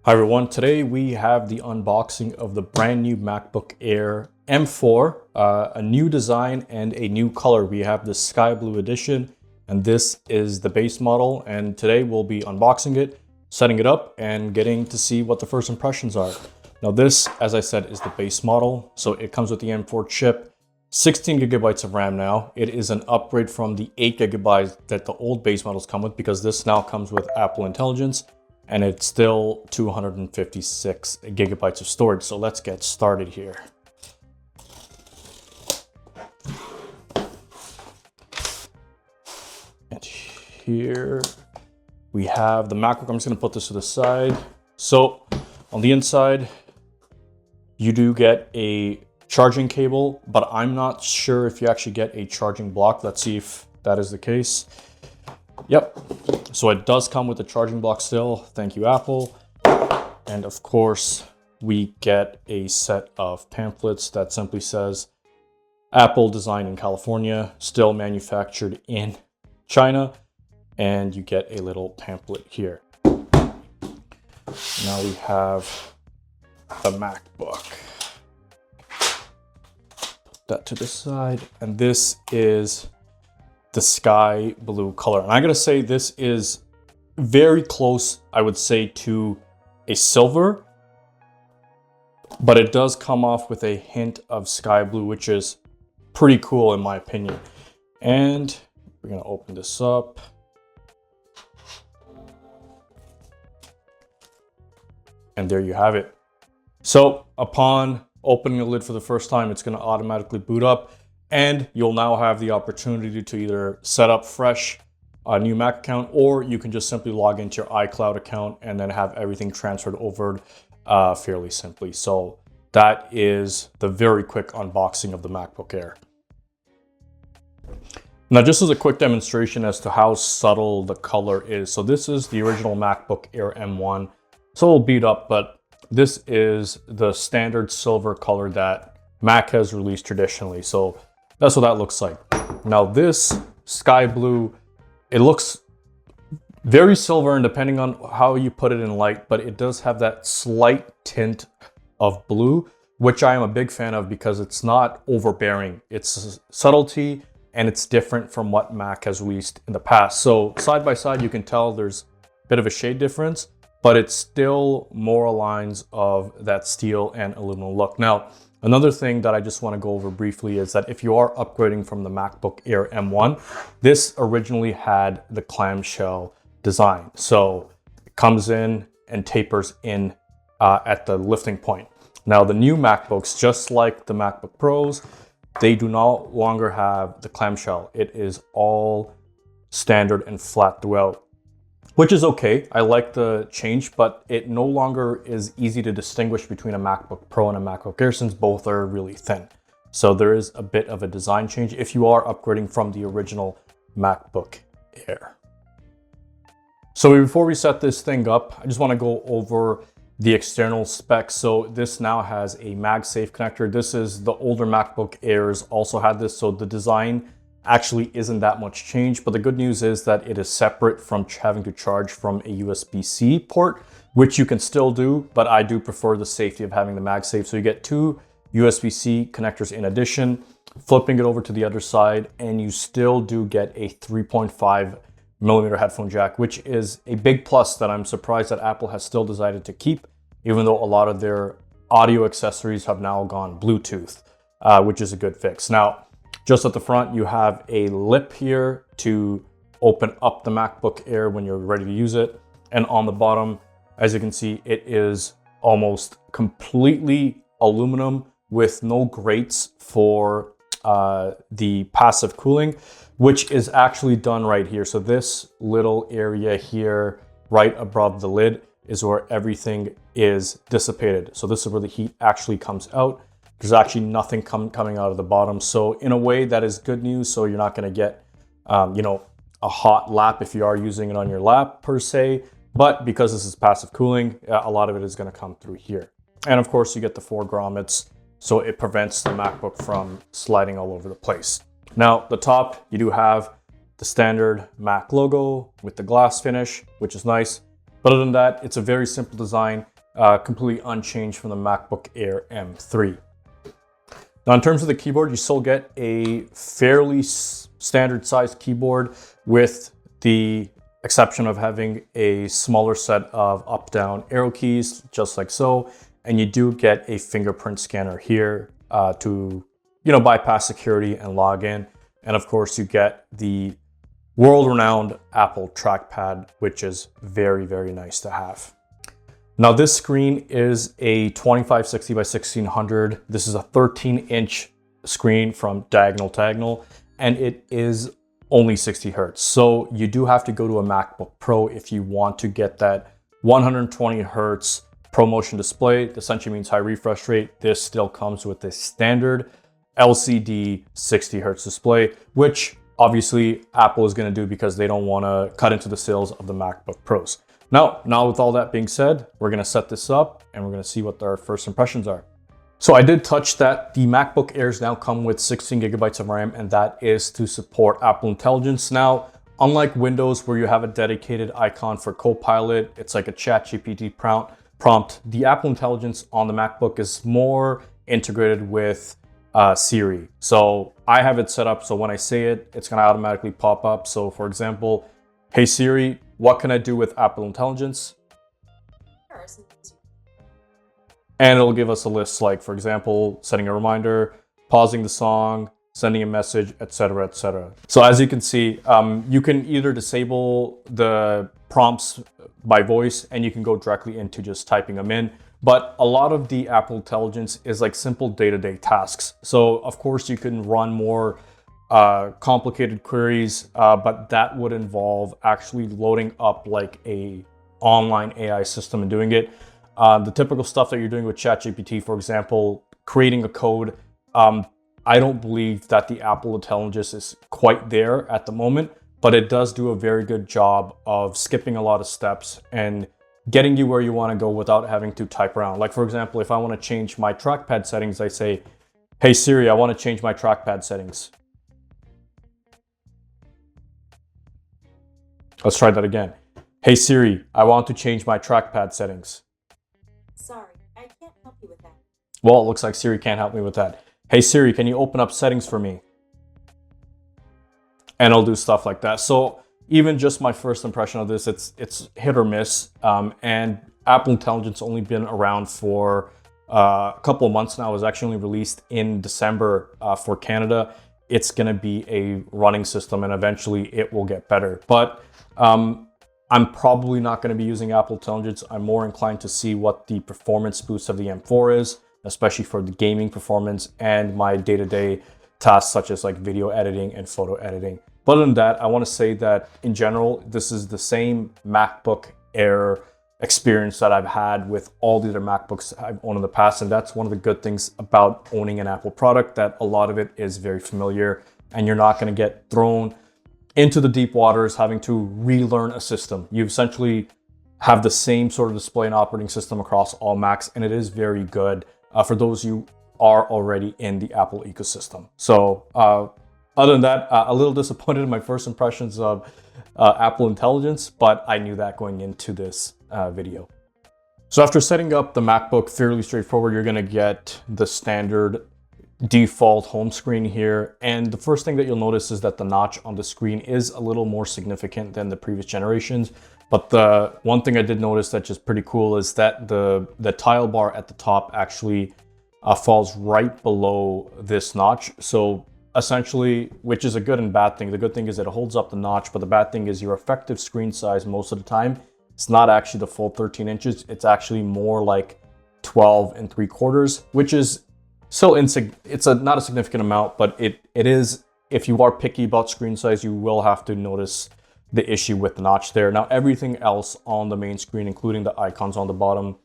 Hi everyone, today we have the unboxing of the brand new MacBook Air M4, a new design and a new color. We have the sky blue edition, and this is the base model. And today we'll be unboxing it, setting it up, and getting to see what the first impressions are. Now this, as I said, is the base model. So it comes with the M4 chip, 16 gigabytes of RAM now. It is an upgrade from the 8 gigabytes that the old base models come with, because this now comes with Apple Intelligence. And it's still 256 gigabytes of storage. So let's get started here. And here we have the MacBook. I'm just gonna put this to the side. So on the inside, you do get a charging cable, but I'm not sure if you actually get a charging block. Let's see if that is the case. Yep, so it does come with a charging block still. Thank you, Apple. And of course, we get a set of pamphlets that simply says Apple designed in California, still manufactured in China. And you get a little pamphlet here. Now we have the MacBook. Put that to the side. And this is the sky blue color. And I gotta say, this is very close, I would say, to a silver, but it does come off with a hint of sky blue, which is pretty cool in my opinion. And we're gonna open this up. And there you have it. So upon opening the lid for the first time, it's gonna automatically boot up. And you'll now have the opportunity to either set up fresh a new Mac account, or you can just simply log into your iCloud account and then have everything transferred over fairly simply. So that is the very quick unboxing of the MacBook Air. Now, just as a quick demonstration as to how subtle the color is. So this is the original MacBook Air M1. It's a little beat up, but this is the standard silver color that Mac has released traditionally. So that's what that looks like. Now this sky blue, it looks very silver, and depending on how you put it in light, but it does have that slight tint of blue, which I am a big fan of because it's not overbearing. It's subtlety, and it's different from what Mac has released in the past. So side by side, you can tell there's a bit of a shade difference, but it's still more lines of that steel and aluminum look. Now, another thing that I just want to go over briefly is that if you are upgrading from the MacBook Air M1, this originally had the clamshell design. So it comes in and tapers in at the lifting point. Now the new MacBooks, just like the MacBook Pros, they do no longer have the clamshell. It is all standard and flat throughout, which is okay. I like the change, but it no longer is easy to distinguish between a MacBook Pro and a MacBook Air, since both are really thin. So there is a bit of a design change if you are upgrading from the original MacBook Air. So before we set this thing up, I just want to go over the external specs. So this now has a MagSafe connector. This is the older MacBook Airs also had this, so the design actually isn't that much change, but the good news is that it is separate from having to charge from a USB-C port, which you can still do, but I do prefer the safety of having the MagSafe. So you get two USB-C connectors in addition, flipping it over to the other side, and you still do get a 3.5 millimeter headphone jack, which is a big plus that I'm surprised that Apple has still decided to keep, even though a lot of their audio accessories have now gone Bluetooth, which is a good fix. Now, just at the front, you have a lip here to open up the MacBook Air when you're ready to use it. And on the bottom, as you can see, it is almost completely aluminum with no grates for the passive cooling, which is actually done right here. So this little area here, right above the lid, is where everything is dissipated. So this is where the heat actually comes out. There's actually nothing coming out of the bottom. So in a way, that is good news. So you're not going to get, a hot lap if you are using it on your lap per se. But because this is passive cooling, a lot of it is going to come through here. And of course, you get the 4 grommets, so it prevents the MacBook from sliding all over the place. Now, the top, you do have the standard Mac logo with the glass finish, which is nice. But other than that, it's a very simple design. completely unchanged from the MacBook Air M3. Now, in terms of the keyboard, you still get a fairly standard sized keyboard with the exception of having a smaller set of up-down arrow keys, just like so. And you do get a fingerprint scanner here to, bypass security and log in. And of course, you get the world-renowned Apple Trackpad, which is very, very nice to have. Now, this screen is a 2560 by 1600. This is a 13-inch screen from diagonal to diagonal, and it is only 60 hertz. So you do have to go to a MacBook Pro if you want to get that 120 hertz ProMotion display. This essentially means high refresh rate. This still comes with a standard LCD 60 hertz display, which obviously Apple is going to do because they don't want to cut into the sales of the MacBook Pros. Now with all that being said, we're going to set this up and we're going to see what our first impressions are. So I did touch that the MacBook Airs now come with 16 gigabytes of RAM, and that is to support Apple Intelligence. Now, unlike Windows where you have a dedicated icon for Copilot, it's like a ChatGPT prompt, the Apple Intelligence on the MacBook is more integrated with Siri. So I have it set up so when I say it, it's going to automatically pop up. So for example, hey Siri, what can I do with Apple Intelligence? And it'll give us a list like, for example, setting a reminder, pausing the song, sending a message, etc., etc. So as you can see, you can either disable the prompts by voice and you can go directly into just typing them in. But a lot of the Apple Intelligence is like simple day-to-day tasks. So of course you can run more complicated queries, but that would involve actually loading up like a online AI system and doing it. The typical stuff that you're doing with ChatGPT, for example, creating a code, I don't believe that the Apple Intelligence is quite there at the moment, but it does do a very good job of skipping a lot of steps and getting you where you want to go without having to type around. Like for example, if I want to change my trackpad settings, I say, hey Siri, I want to change my trackpad settings. Let's try that again. Hey Siri, I want to change my trackpad settings. Sorry, I can't help you with that. Well, it looks like Siri can't help me with that. Hey Siri, can you open up settings for me? And it'll do stuff like that. So even just my first impression of this, it's hit or miss. And Apple Intelligence only been around for a couple of months now. It was actually only released in December for Canada. It's going to be a running system and eventually it will get better. But I'm probably not going to be using Apple Intelligence. I'm more inclined to see what the performance boost of the M4 is, especially for the gaming performance and my day-to-day tasks such as like video editing and photo editing. But other than that, I want to say that in general, this is the same MacBook Air experience that I've had with all the other MacBooks I've owned in the past. And that's one of the good things about owning an Apple product, that a lot of it is very familiar and you're not going to get thrown into the deep waters having to relearn a system. You essentially have the same sort of display and operating system across all Macs, and it is very good for those you are already in the Apple ecosystem. So other than that, a little disappointed in my first impressions of Apple Intelligence, but I knew that going into this video. So after setting up the MacBook, fairly straightforward, you're gonna get the standard default home screen here. And the first thing that you'll notice is that the notch on the screen is a little more significant than the previous generations. But the one thing I did notice that's just pretty cool is that the tile bar at the top actually falls right below this notch. So essentially, which is a good and bad thing. The good thing is that it holds up the notch, but the bad thing is your effective screen size most of the time, it's not actually the full 13 inches. It's actually more like 12 3/4, which is still it's not a significant amount, but it is, if you are picky about screen size, you will have to notice the issue with the notch there. Now, everything else on the main screen, including the icons on the bottom,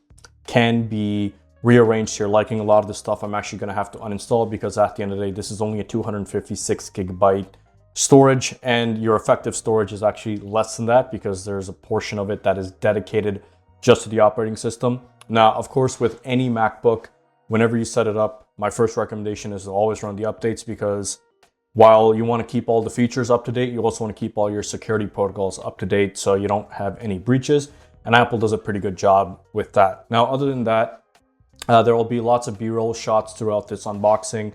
can be rearranged to your liking. A lot of the stuff I'm actually going to have to uninstall because at the end of the day, this is only a 256 gigabyte storage, and your effective storage is actually less than that because there's a portion of it that is dedicated just to the operating system. Now, of course, with any MacBook, whenever you set it up, my first recommendation is to always run the updates, because while you want to keep all the features up to date, you also want to keep all your security protocols up to date so you don't have any breaches. and Apple does a pretty good job with that. Now, other than that, there will be lots of B-roll shots throughout this unboxing,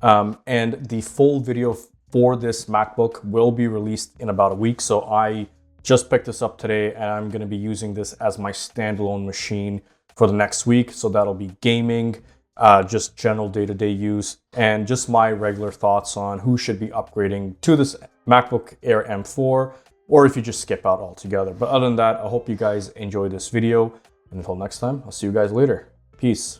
and the full video for this MacBook will be released in about a week. So I just picked this up today, and I'm going to be using this as my standalone machine for the next week. So that'll be gaming, just general day-to-day use, and just my regular thoughts on who should be upgrading to this MacBook Air M4, or if you just skip out altogether. But other than that, I hope you guys enjoyed this video, and until next time, I'll see you guys later. Peace.